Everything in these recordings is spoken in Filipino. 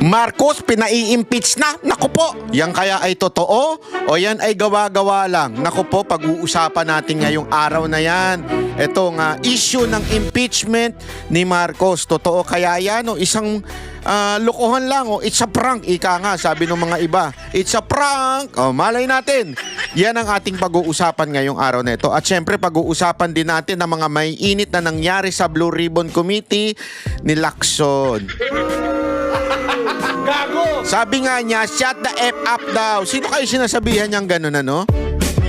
Marcos pinai-impeach na. Naku po, yan kaya ay totoo o yan ay gawa-gawa lang? Naku po, pag-uusapan natin ngayong araw na yan. Itong issue ng impeachment ni Marcos. Totoo kaya yan o isang lokohan lang o it's a prank? Ika nga, sabi ng mga iba. It's a prank. O, malay natin. Yan ang ating pag-uusapan ngayong araw na ito. At syempre, pag-uusapan din natin ang mga may init na nangyari sa Blue Ribbon Committee ni Lacson. Gago! Sabi nga niya, shut the F up daw. Sino kayo sinasabihan niyang gano'n, ano?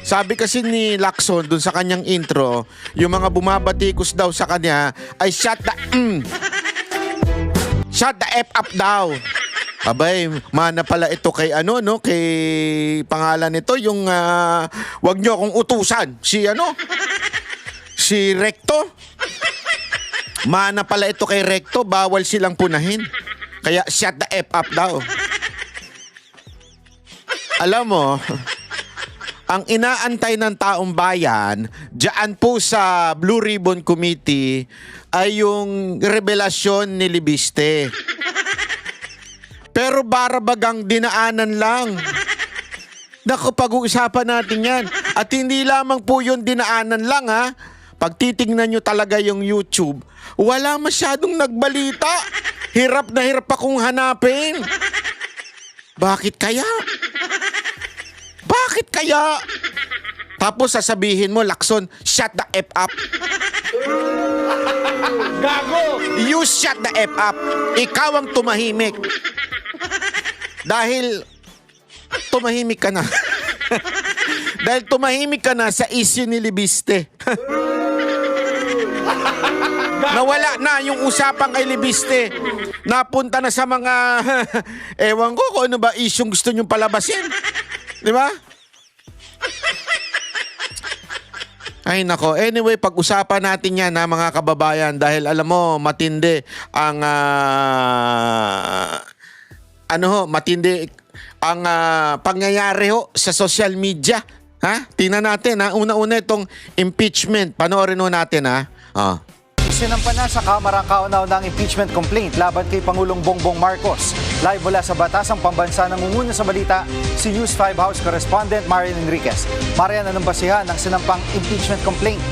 Sabi kasi ni Lacson dun sa kanyang intro, yung mga bumabatikos daw sa kanya ay shut the F up daw. Abay, mana pala ito kay ano, no? Kay pangalan nito, yung wag niyo akong utusan. Si ano? Si Recto. Mana pala ito kay Recto, bawal silang punahin. Kaya shut the F up daw. Alam mo, ang inaantay ng taong bayan diyan po sa Blue Ribbon Committee ay yung revelasyon ni Libiste. Pero barabagang dinaanan lang. Naku, pag-uusapan natin yan. At hindi lamang po yung dinaanan lang, ha. Pag titignan nyo talaga yung YouTube, wala masyadong nagbalita. Hirap na hirap akong hanapin. Bakit kaya? Bakit kaya? Tapos sasabihin mo, Lacson, shut the F up. Gago! You shut the F up. Ikaw ang tumahimik. Dahil tumahimik ka na. Dahil tumahimik ka na sa issue ni Libiste. Nawala na yung usapang kay Libiste. Napunta na sa mga ewan ko kung ano ba isyong gusto nyong palabasin. Di ba? Ay nako. Anyway, pag-usapan natin yan ha, mga kababayan, dahil alam mo matindi ang matindi ang pangyayari ho sa social media. Ha? Tingnan natin ha. Una-una itong impeachment. Panoorin ho natin ha. Sinampa na sa Kamara ang kauna-unang impeachment complaint laban kay Pangulong Bongbong Marcos. Live mula sa Batasang Pambansa, nangunguna sa balita si News 5 House correspondent Marian Enriquez. Marian, anong basihan ng sinampang impeachment complaint?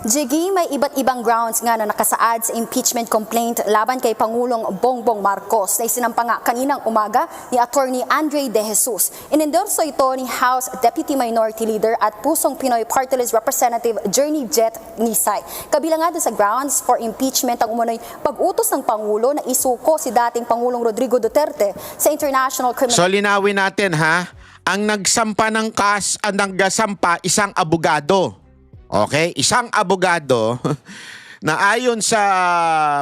Jiggy, may iba't ibang grounds nga na nakasaad sa impeachment complaint laban kay Pangulong Bongbong Marcos na isinampa nga kaninang umaga ni Attorney Andre De Jesus. Inendorso ito ni House Deputy Minority Leader at Pusong Pinoy Party List Representative Journey Jet Nisay. Kabilang nga sa grounds for impeachment ang umunoy pag-utos ng Pangulo na isuko si dating Pangulong Rodrigo Duterte sa International Criminal... So linawin natin ha, ang nagsampa ng nagsampa isang abogado. Okay, isang abogado na ayon sa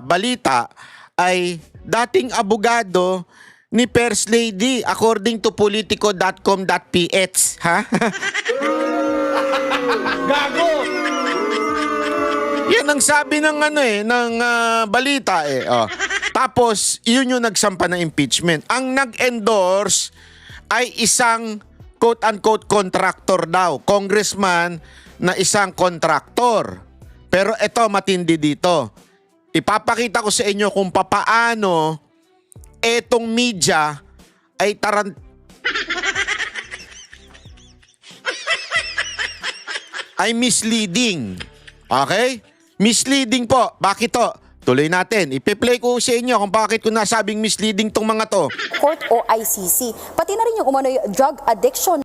balita ay dating abogado ni First Lady according to politico.com.ph, ha? Gago! Yan ang sabi ng balita eh. Oh. Tapos yun yung nagsampa ng impeachment. Ang nag-endorse ay isang quote-unquote contractor daw, congressman na isang kontraktor. Pero ito matindi dito. Ipapakita ko sa inyo kung papaano etong media ay ay misleading. Okay? Misleading po. Bakit to? Tuloy natin. Ipe-play ko sa inyo kung bakit ko nasabing misleading tong mga to. Court o ICC. Pati na rin yung umano'y drug addiction.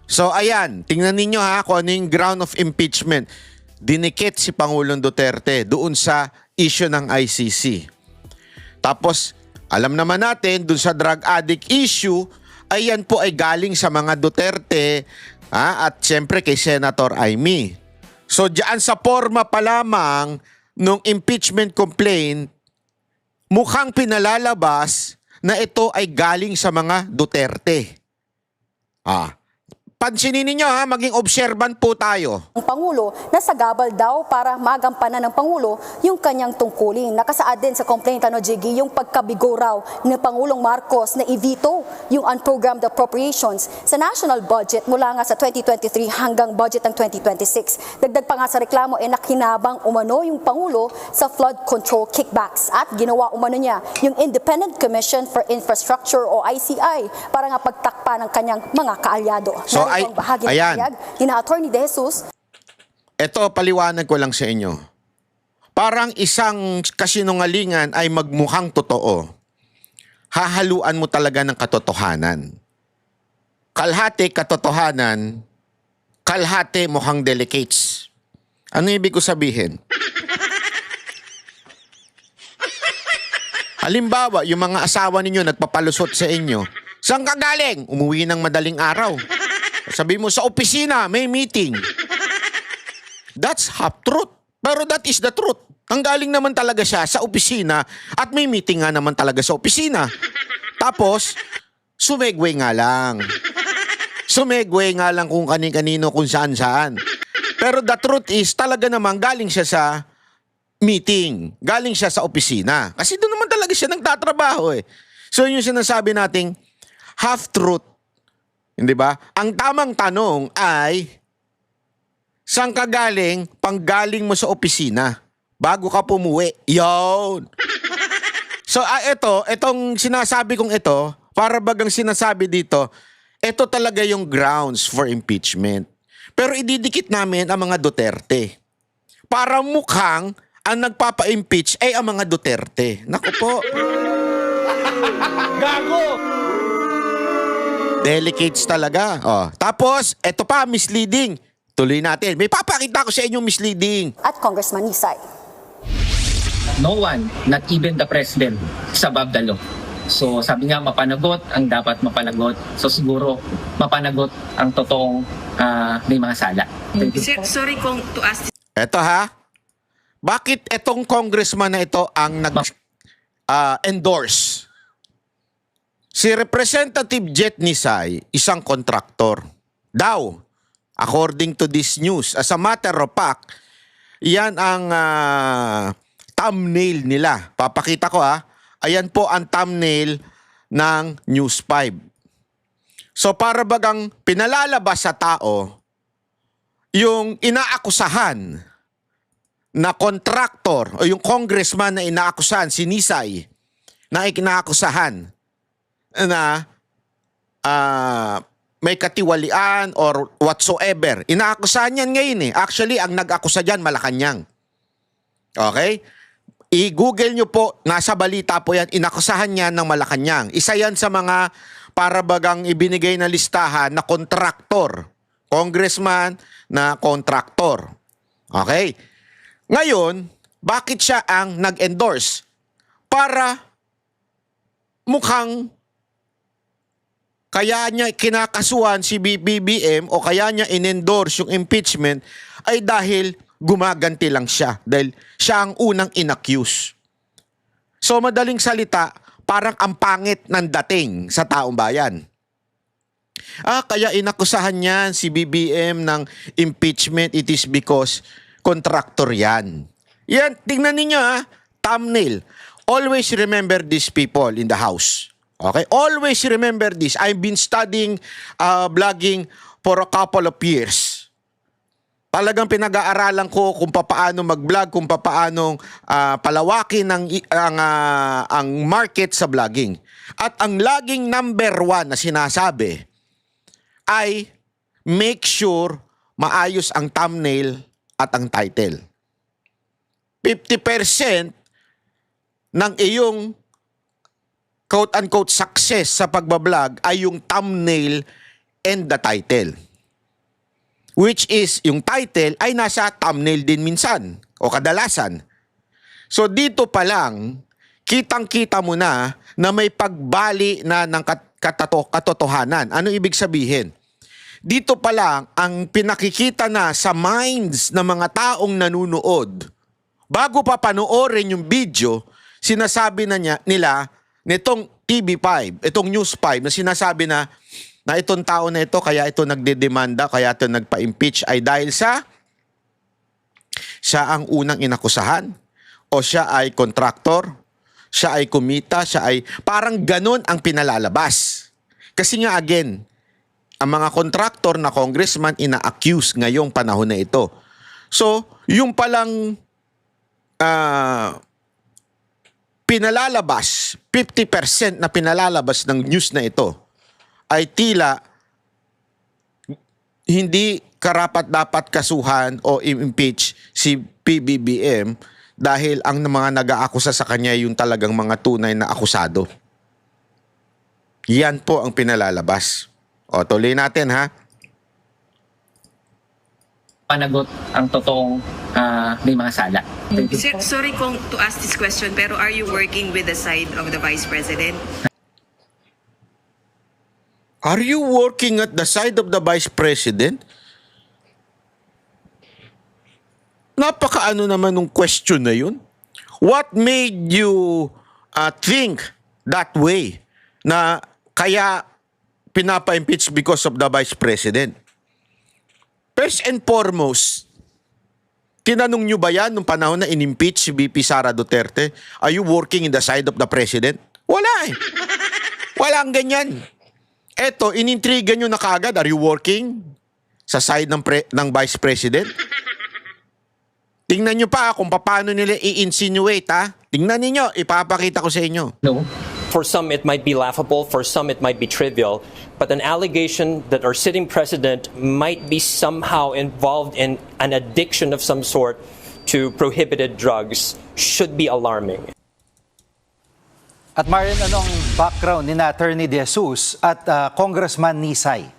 So ayan, tingnan ninyo ha kung ano yung ground of impeachment. Dinikit si Pangulong Duterte doon sa issue ng ICC. Tapos, alam naman natin, doon sa drug addict issue, ayan po ay galing sa mga Duterte at syempre kay Senator Amy. So diyan sa forma pa lamang nung impeachment complaint, mukhang pinalalabas na ito ay galing sa mga Duterte. pansinin ninyo ha, maging observant po tayo. Ang Pangulo na sagabal daw para magampanan ng Pangulo yung kanyang tungkulin. Nakasaad din sa complaint Jiggy, yung pagkabigo raw ni Pangulong Marcos na i-veto yung unprogrammed appropriations sa national budget mula nga sa 2023 hanggang budget ng 2026. Dagdag pa nga sa reklamo nakinabang umano yung Pangulo sa flood control kickbacks at ginawa umano niya yung Independent Commission for Infrastructure o ICI para nga pagtakpa ng kanyang mga kaalyado. So, Narito ang bahagi ng ayan. pahayag ni Attorney De Jesus. Ito, paliwanag ko lang sa inyo. Parang isang kasinungalingan ay magmukhang totoo. Hahaluan mo talaga ng katotohanan. Kalhati katotohanan, kalhati mukhang delicates. Ano ibig ko sabihin? Halimbawa, yung mga asawa ninyo nagpapalusot sa inyo. Saan ka galing? Umuwi ng madaling araw. Sabi mo, sa opisina, may meeting. That's half truth. Pero that is the truth. Ang galing naman talaga siya sa opisina at may meeting nga naman talaga sa opisina. Tapos, sumegway nga lang. Sumegway nga lang kung kani-kanino, kung saan-saan. Pero the truth is, talaga naman galing siya sa meeting. Galing siya sa opisina. Kasi doon naman talaga siya nagtatrabaho eh. So yung sinasabi nating half-truth. Hindi ba? Ang tamang tanong ay, saan ka galing panggaling mo sa opisina bago ka pumuwi? Yun. So itong sinasabi kong ito, para bagang sinasabi dito, ito talaga yung grounds for impeachment. Pero ididikit namin ang mga Duterte. Para mukhang ang nagpapa-impeach ay ang mga Duterte. Naku po. Gago! Delicates talaga. Oh. Tapos, eto pa, misleading. Tuloy natin. May papakita ko sa inyo misleading. At Congressman Nisay. No one, not even the president, is above the law. So sabi nga, mapanagot ang dapat mapanagot. So siguro, mapanagot ang totoong may mga sala. Thank you. Sir, sorry kung to ask. Eto ha. Bakit etong congressman na ito ang nag-endorse? Si Representative Jet Nisay, isang kontraktor. Daw, according to this news, as a matter of fact, yan ang thumbnail nila. Papakita ko ha. Ayan po ang thumbnail ng News 5. So para bagang pinalalabas sa tao yung inaakusahan na kontraktor o yung congressman na inaakusahan, si Nisay, na inaakusahan na may katiwalian or whatsoever. Inaakusahan yan ngayon eh. Actually, ang nag-akusa dyan, Malacanang. Okay? I-google nyo po, nasa balita po yan, inakusahan niya ng Malacanang. Isa yan sa mga para bagang ibinigay na listahan na kontraktor. Congressman na kontraktor. Okay? Ngayon, bakit siya ang nag-endorse? Para mukhang kaya niya kinakasuhan si BBM o kaya niya in-endorse yung impeachment ay dahil gumaganti lang siya dahil siya ang unang inaccuse. So madaling salita, parang ang pangit ng dating sa taong bayan. Kaya inakusahan niyan si BBM ng impeachment, it is because contractor yan. Yan, tingnan ninyo thumbnail. Always remember these people in the house. Okay? Always remember this. I've been studying vlogging for a couple of years. Talagang pinag-aaralan ko kung paano mag-vlog, kung paano palawakin ang market sa vlogging. At ang laging number 1 na sinasabi ay make sure maayos ang thumbnail at ang title. 50% ng iyong quote-unquote success sa pagbablog ay yung thumbnail and the title. Which is, yung title ay nasa thumbnail din minsan o kadalasan. So dito pa lang, kitang-kita mo na may pagbali na ng katotohanan. Ano ibig sabihin? Dito pa lang, ang pinakikita na sa minds ng mga taong nanunood, bago pa panoorin yung video, sinasabi na nila, nitong TV5, itong News 5, na sinasabi na na itong tao na ito, kaya ito nagdedemanda, kaya ito nagpa-impeach ay dahil sa siya ang unang inakusahan o siya ay kontraktor, siya ay kumita, siya ay parang ganun ang pinalalabas. Kasi nga again, ang mga kontraktor na congressman ina-accuse ngayong panahon na ito. So, yung palang pinalalabas, 50% na pinalalabas ng news na ito ay tila hindi karapat-dapat kasuhan o impeach si PBBM dahil ang mga nag-aakusa sa kanya yung talagang mga tunay na akusado. Yan po ang pinalalabas. O, tuloy natin ha. Panagot ang totoong may mga sala. Sir, sorry kung to ask this question, pero are you working with the side of the Vice President? Are you working at the side of the Vice President? Napakaano naman nung question na yun? What made you think that way na kaya pinapa-impeach because of the Vice President? First and foremost, tinanong nyo ba yan nung panahon na in-impeach si VP Sara Duterte? Are you working in the side of the President? Wala eh. Walang ganyan. Eto, inintriga nyo na kaagad, are you working sa side ng Vice President? Tingnan nyo pa kung paano nila i-insinuate ha. Tingnan ninyo, ipapakita ko sa inyo. No. For some, it might be laughable. For some, it might be trivial. But an allegation that our sitting president might be somehow involved in an addiction of some sort to prohibited drugs should be alarming. At Marian, anong background ni Attorney De Jesus at Congressman Nisay?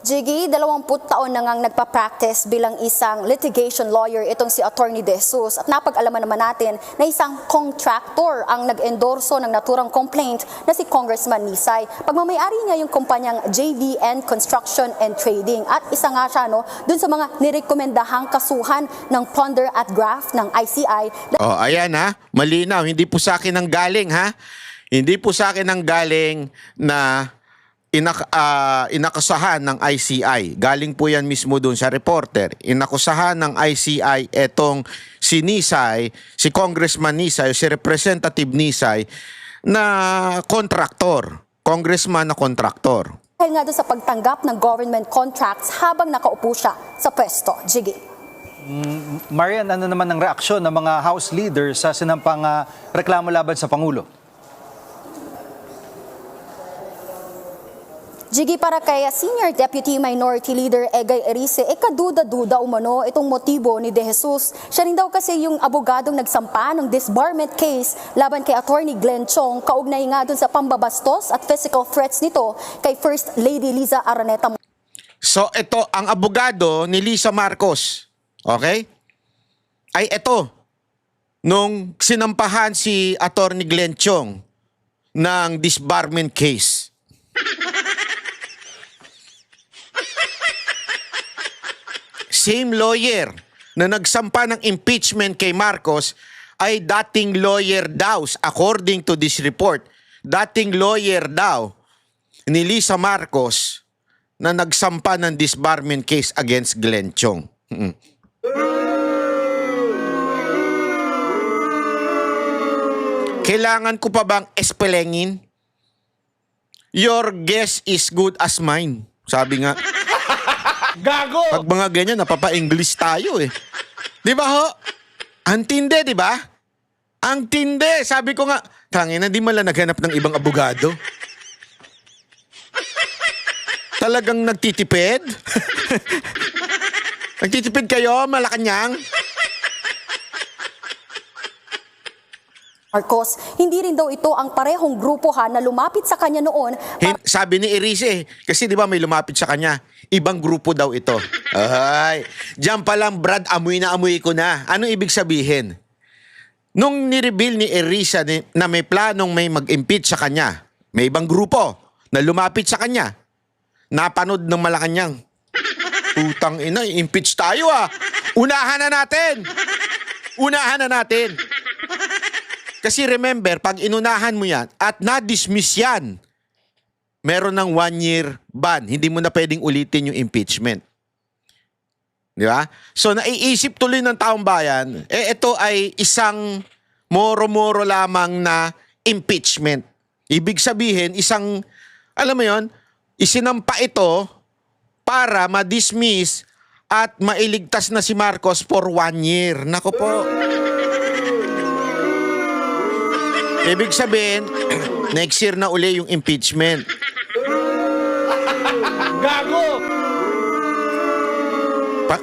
Jiggy, 20 taon na ngang nagpa-practice bilang isang litigation lawyer itong si Attorney De Jesus at napag-alaman naman natin na isang contractor ang nag-endorso ng naturang complaint na si Congressman Nisay. Pagmamayari niya yung kumpanyang JVN Construction and Trading at isa nga siya dun sa mga nirekomendahang kasuhan ng plunder at graft ng ICI. Oh, ayan ha. Malinaw, hindi po sa akin ang galing ha. Hindi po sa akin ang galing na inakusahan ng ICI. Galing po yan mismo doon sa reporter. Inakusahan ng ICI etong si Nisay, si Congressman Nisay, si Representative Nisay na kontraktor. Congressman na kontraktor. Dahil nga doon sa pagtanggap ng government contracts habang nakaupo siya sa pwesto. Jiggy. Marian, ano naman ang reaksyon ng mga House leaders sa sinampang reklamo laban sa Pangulo? Jiggy, para kay Senior Deputy Minority Leader Egay Erice, kaduda-duda umano itong motibo ni De Jesus. Siya rin daw kasi yung abogadong nagsampa ng disbarment case laban kay Attorney Glenn Chong, kaugnay nga dun sa pambabastos at physical threats nito kay First Lady Liza Araneta. So ito, ang abogado ni Lisa Marcos, okay? Ay ito, nung sinampahan si Attorney Glenn Chong ng disbarment case. Same lawyer na nagsampa ng impeachment kay Marcos ay dating lawyer daw, according to this report. Dating lawyer daw ni Lisa Marcos na nagsampa ng disbarment case against Glenn Chong. Kailangan ko pa bang espelengin? Your guess is good as mine. Sabi nga. Gago! Pag mga ganyan, napapa-English tayo eh. Di ba ho? Ang tindi, di ba? Ang tindi. Sabi ko nga, tangina, di mala naghanap ng ibang abogado. Talagang nagtitipid? Nagtitipid kayo, Malacanang? Marcos, hindi rin daw ito ang parehong grupo na lumapit sa kanya noon. Sabi ni Erice, kasi di ba may lumapit sa kanya, ibang grupo daw ito. Ay, diyan pa lang Brad, amoy na amoy ko na. Ano ibig sabihin? Nung nireveal ni Erice na may planong may mag-impeach sa kanya, may ibang grupo na lumapit sa kanya, napanood ng Malacanang. Putang ina, impeach tayo ah. Unahan na natin. Unahan na natin. Kasi remember, pag inunahan mo yan at na-dismiss yan, meron ng 1-year ban. Hindi mo na pwedeng ulitin yung impeachment. Di ba? So naiisip tuloy ng taong bayan, ito ay isang moro-moro lamang na impeachment. Ibig sabihin, isang, alam mo yon, isinampa ito para ma-dismiss at mailigtas na si Marcos for 1 year. Nako po. Ibig sabihin, next year na uli yung impeachment.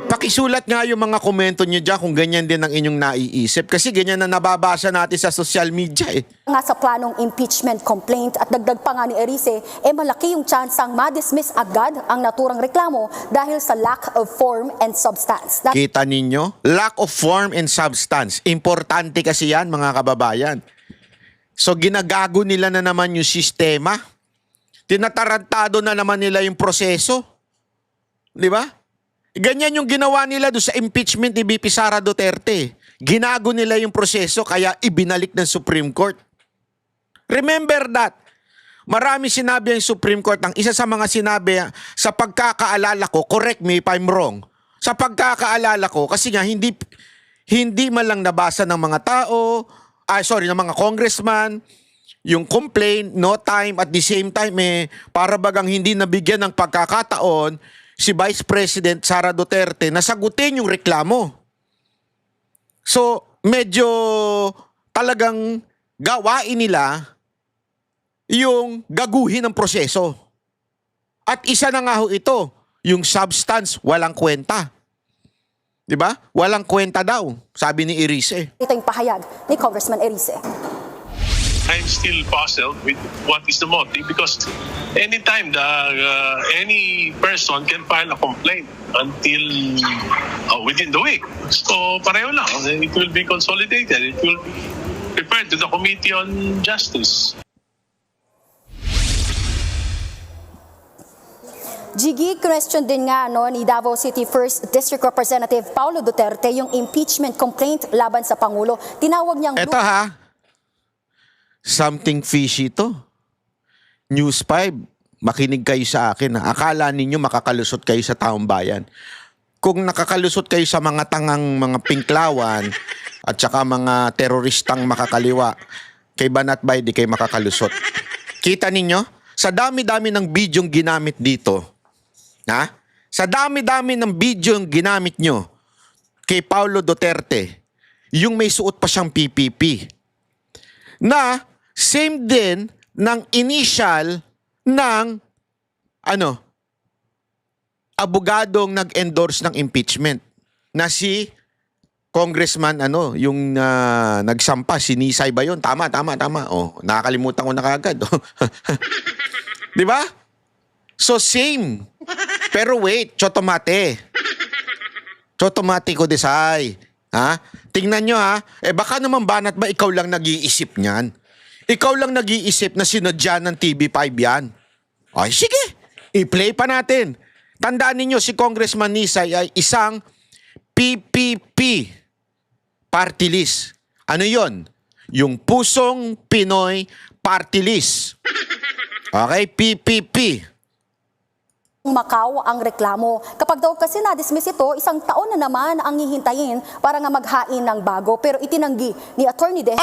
Pakisulat nga yung mga komento nyo dyan kung ganyan din ang inyong naiisip. Kasi ganyan na nababasa natin sa social media eh. Nga sa planong impeachment complaint at dagdag pa nga ni Erice, malaki yung tsansang ma-dismiss agad ang naturang reklamo dahil sa lack of form and substance. Kita ninyo? Lack of form and substance. Importante kasi yan, mga kababayan. So ginagago nila na naman yung sistema. Tinatarantado na naman nila yung proseso. Di ba? Ganyan yung ginawa nila doon sa impeachment ni VP Sara Duterte. Ginago nila yung proseso kaya ibinalik ng Supreme Court. Remember that. Marami sinabi ang Supreme Court. Ang isa sa mga sinabi sa pagkakaalala ko, correct me if I'm wrong, sa pagkakaalala ko, kasi nga hindi man lang nabasa ng mga tao, ng mga congressman, yung complaint, no time, at the same time, para bagang hindi nabigyan ng pagkakataon si Vice President Sara Duterte na sagutin yung reklamo. So, medyo talagang gawain nila yung gaguhin ng proseso. At isa na nga ho ito, yung substance, walang kwenta. Diba? Walang kwenta daw, sabi ni Erice. Ito yung pahayag ni Congressman Erice. I'm still puzzled with what is the motive because anytime any person can file a complaint until within the week. So pareho lang. It will be consolidated. It will be referred to the Committee on Justice. Jiggy, question din nga ni Davao City 1st District Representative Paulo Duterte yung impeachment complaint laban sa Pangulo. Tinawag niyang... Eto ha, something fishy to. News 5, makinig kayo sa akin. Akala ninyo makakalusot kayo sa taong bayan. Kung nakakalusot kayo sa mga tangang mga pinklawan at saka mga teroristang makakaliwa, kay Banat Bay di kayo makakalusot. Kita ninyo? Sa dami-dami ng bidyong ginamit dito, sa dami-dami ng bidyong ginamit nyo kay Paulo Duterte, yung may suot pa siyang PPP, na same din ng initial ng abogadong nag-endorse ng impeachment na si Congressman yung nagsampa, si Nisay ba yun? Tama. Oh, nakakalimutan ko na kagad. Di ba? So same. Pero wait, chotomate. Chotomate ko desay. Tingnan nyo baka naman Banat ba ikaw lang nag-iisip niyan? Ikaw lang nag-iisip na sinadya ng TV5 yan. Ay sige, i-play pa natin. Tandaan ninyo si Congressman Nisay ay isang PPP party list. Ano yon? Yung Pusong Pinoy Party List. Okay, PPP. Macau ang reklamo. Kapag daw kasi na-dismiss ito, 1 taon na naman ang hihintayin para nga maghain ng bago. Pero itinanggi ni Attorney De...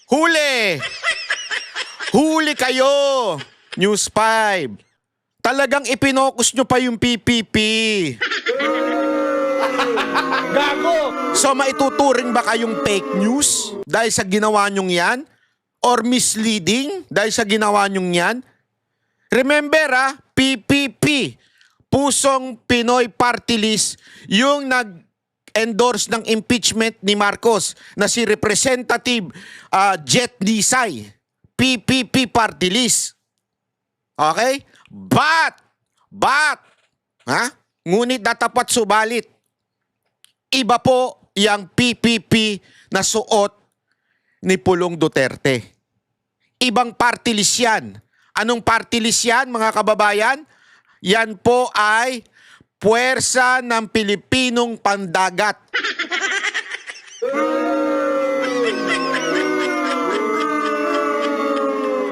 Huli! Huli kayo! News 5. Talagang ipinokus nyo pa yung PPP. Gago! So maituturing ba kayong fake news dahil sa ginawa nyong yan? Or misleading dahil sa ginawa nyong yan? Remember PPP, Pusong Pinoy Party List, yung nag-endorse ng impeachment ni Marcos na si Representative Jet Nisay. PPP Party List. Okay? But, ngunit datapat subalit, iba po yung PPP na suot ni Pulong Duterte. Ibang party list yan. Anong party list yan, mga kababayan? Yan po ay Puwersa ng Pilipinong Pandagat.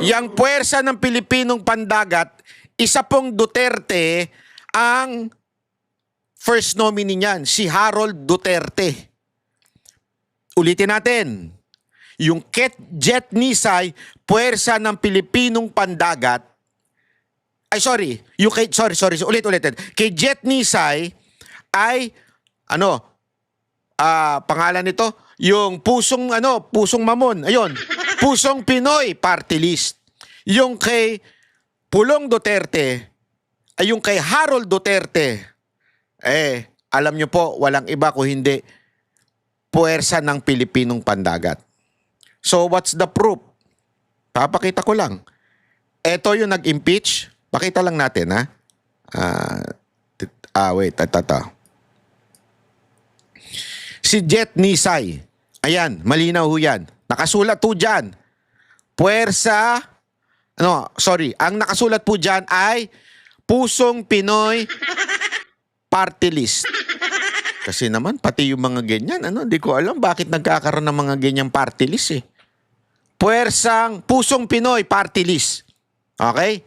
Yang puwersa ng Pilipinong pandagat, isa pong Duterte ang first nominee niyan, si Harold Duterte. Ulitin natin. Yung Jet Nisay, puwersa ng Pilipinong pandagat. Ay, sorry. Ulit. Kay Jet Nisay ay, pangalan nito, yung pusong mamon. Ayun, Pusong Pinoy Party List. Yung kay Pulong Duterte, ay yung kay Harold Duterte, alam nyo po, walang iba kung hindi puwersa ng Pilipinong pandagat. So, what's the proof? Papakita ko lang. Ito yung nag-impeach. Pakita lang natin, ha? Wait. Si Jet Nisay. Ayan, malinaw ho yan. Nakasulat po dyan. Puwersa, ang nakasulat po dyan ay Pusong Pinoy Party List. Kasi naman, pati yung mga ganyan, di ko alam bakit nagkakaroon ng mga ganyang party list eh. Pusong Pinoy Party List. Okay?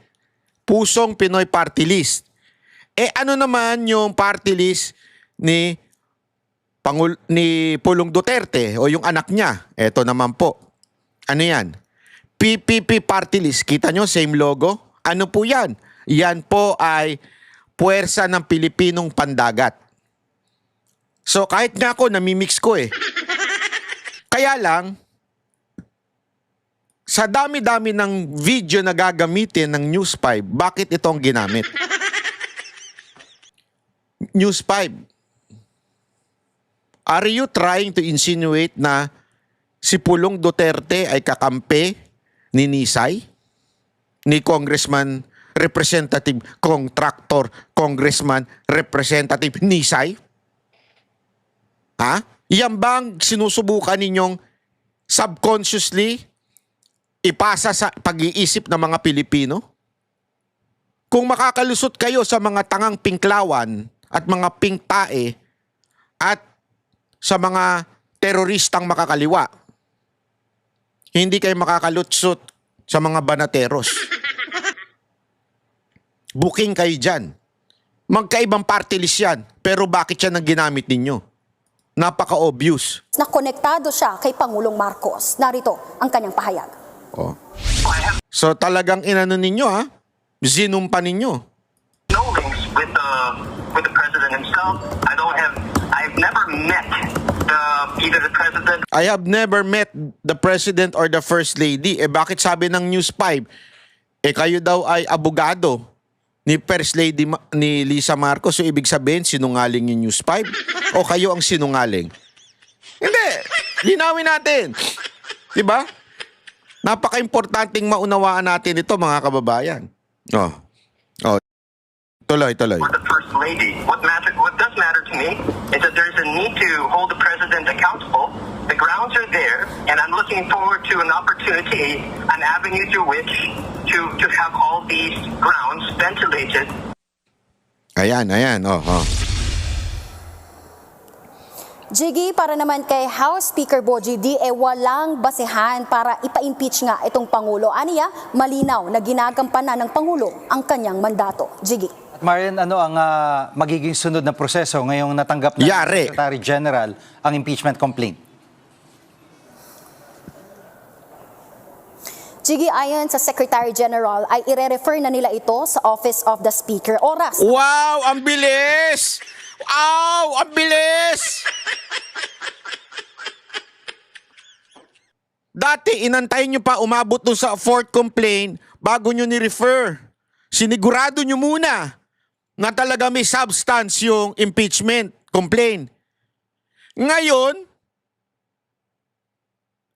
Pusong Pinoy Party List. Ano naman yung party list ni Pulong Duterte o yung anak niya? Ito naman po. Ano yan? PPP Party List. Kita nyo, same logo? Ano po yan? Yan po ay puwersa ng Pilipinong pandagat. So kahit nga ako, namimix ko eh. Kaya lang, sa dami-dami ng video na gagamitin ng News 5, bakit ito ang ginamit? News 5. Are you trying to insinuate na si Pulong Duterte ay kakampi ni Nisay? Ni Congressman Representative Contractor Congressman Representative Nisay? Ha? Yan bang sinusubukan ninyong subconsciously ipasa sa pag-iisip ng mga Pilipino? Kung makakalusot kayo sa mga tangang pinklawan at mga pingtae at sa mga teroristang makakaliwa, hindi kayo makakalutsot sa mga banateros. Booking kayo dyan. Magkaibang party list yan. Pero bakit yan ang ginamit ninyo? Napaka-obvious. Na konektado siya kay Pangulong Marcos. Narito ang kanyang pahayag. So talagang inano ninyo ha? Zinumpa ninyo. No links with the president himself. I've never met either the president. I have never met the president or the first lady. Bakit sabi ng News 5? Kayo daw ay abogado ni First Lady ni Lisa Marcos. So ibig sabihin, sinungaling yung News 5? O kayo ang sinungaling? Hindi. Linawin natin. Diba? Napaka-importanting maunawaan natin ito, mga kababayan. Tuloy. Or the first lady. What does matter to me is that there's a need to hold the president accountable. The grounds are there, and I'm looking forward to an opportunity, an avenue through which to have all these grounds ventilated. Ayan. Jiggy, para naman kay House Speaker Bogie, walang basehan para ipa-impeach nga itong Pangulo. Aniya, malinaw na ginagampanan ng Pangulo ang kanyang mandato. Jiggy. At Marian, ano ang magiging sunod na proseso ngayong natanggap na Yari. Secretary General ang impeachment complaint? Jiggy, ayon sa Secretary General, ay ire-refer na nila ito sa Office of the Speaker. Oras. Wow! Ang bilis! Ang bilis! Dati, inantayin nyo pa umabot dun sa fourth complaint bago nyo ni-refer. Sinigurado nyo muna na talaga may substance yung impeachment complaint. Ngayon,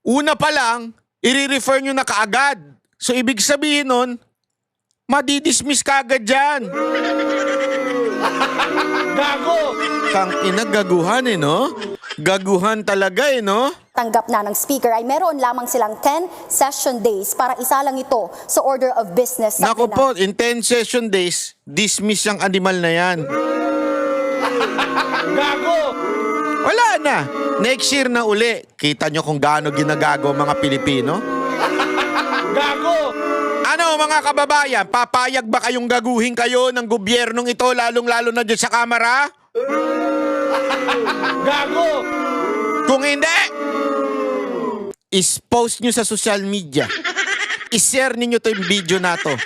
una pa lang, i-refer nyo na kaagad. So, ibig sabihin nun, madidismiss ka agad dyan. Gago! Kang inagaguhan no? Gaguhan talaga no? Tanggap na ng Speaker ay meron lamang silang 10 session days para isalang ito sa order of business. Naku po, in 10 session days, dismiss yung animal na yan. Gago! Wala na. Next year na uli. Kita nyo kung gaano ginagago mga Pilipino? Gago! Ano mga kababayan, papayag ba kayong gaguhin kayo ng gobyernong ito, lalong-lalo na dyan sa Kamara? Gago! Kung hindi, is-post nyo sa social media. I-share ninyo to yung video na to.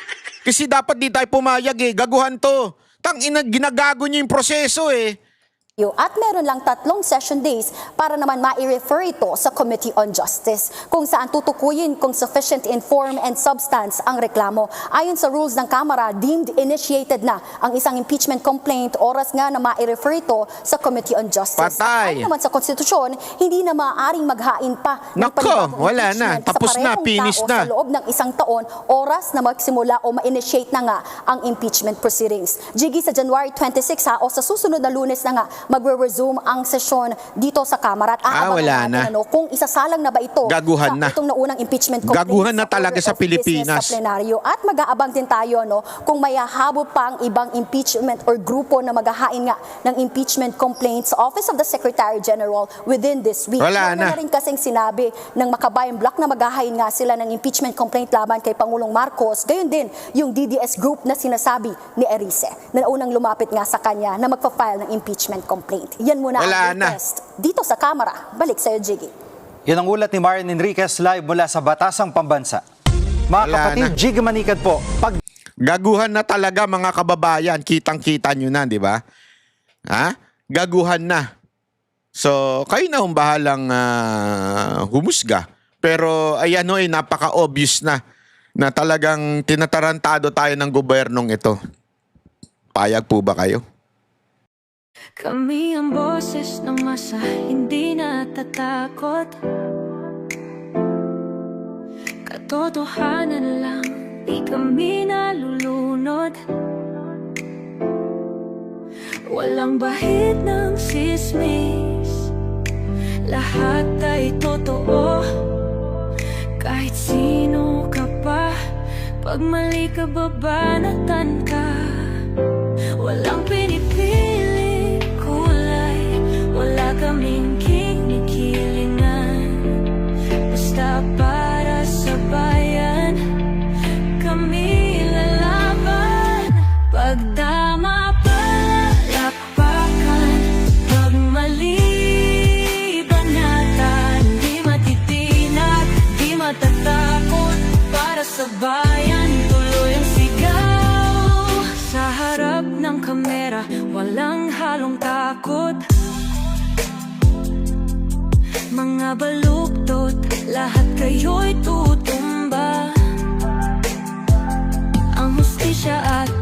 Kasi dapat di tayo pumayag eh, gaguhan to. Ginagago nyo yung proseso eh. At meron lang 3 session days para naman ma-refer ito sa Committee on Justice kung saan tutukuyin kung sufficient in form and substance ang reklamo. Ayon sa rules ng Kamara, deemed initiated na ang isang impeachment complaint oras nga na ma-refer ito sa Committee on Justice. Patay. Ayon naman sa konstitusyon, hindi na maaaring maghain pa ng Nako, panibagong wala na. impeachment Tapos sa na, parehong finish tao na. sa loob ng 1 taon oras na magsimula o ma-initiate na nga ang impeachment proceedings. Jiggy, sa January 26 o sa susunod na Lunes na nga magre-resume ang sesyon dito sa Kamara at aabangan wala natin na. kung isasalang na ba ito Gaguhan na. itong naunang impeachment complaint Gaguhan na talaga sa order of business Pilipinas. sa plenaryo. At mag-aabang din tayo kung may hahabol pa ang ibang impeachment or grupo na maghahain nga ng impeachment complaint sa Office of the Secretary General within this week. Wala na. Rin kasing sinabi ng Makabayan Block na maghahain nga sila ng impeachment complaint laban kay Pangulong Marcos. Gayon din yung DDS group na sinasabi ni Erice na unang lumapit nga sa kanya na magpa-file ng impeachment complaint. Yan muna Wala ang na. latest dito sa Kamara. Balik sa'yo, Jiggy. Yan ang ulat ni Marian Enriquez live mula sa Batasang Pambansa. Mga Wala kapatid, na. Jiggy Manikad po. Gaguhan na talaga mga kababayan. Kitang-kita nyo na, di ba? Ha? Gaguhan na. So, kayo na ang bahalang humusga. Pero ayan napaka-obvious na talagang tinatarantado tayo ng gobyernong ito. Payag po ba kayo? Kami ang boses ng masa, hindi natatakot. Katotohanan lang, di kami nalulunod. Walang bahid ng sismis, lahat ay totoo. Kahit sino ka pa, pag mali ka babanatan ka. Walang pinipili kulay, wala kaming kinikilingan. Basta para sa bayan, kami lalaban. Pag tama palakpakan, pag mali banatan. Di matitinag, di matatakot, para sa bayan tuloy ang sigaw. Sa harap ng kamera, walang halong takot. Mga baluktot, lahat kayo'y tutumba. Ang hustisya at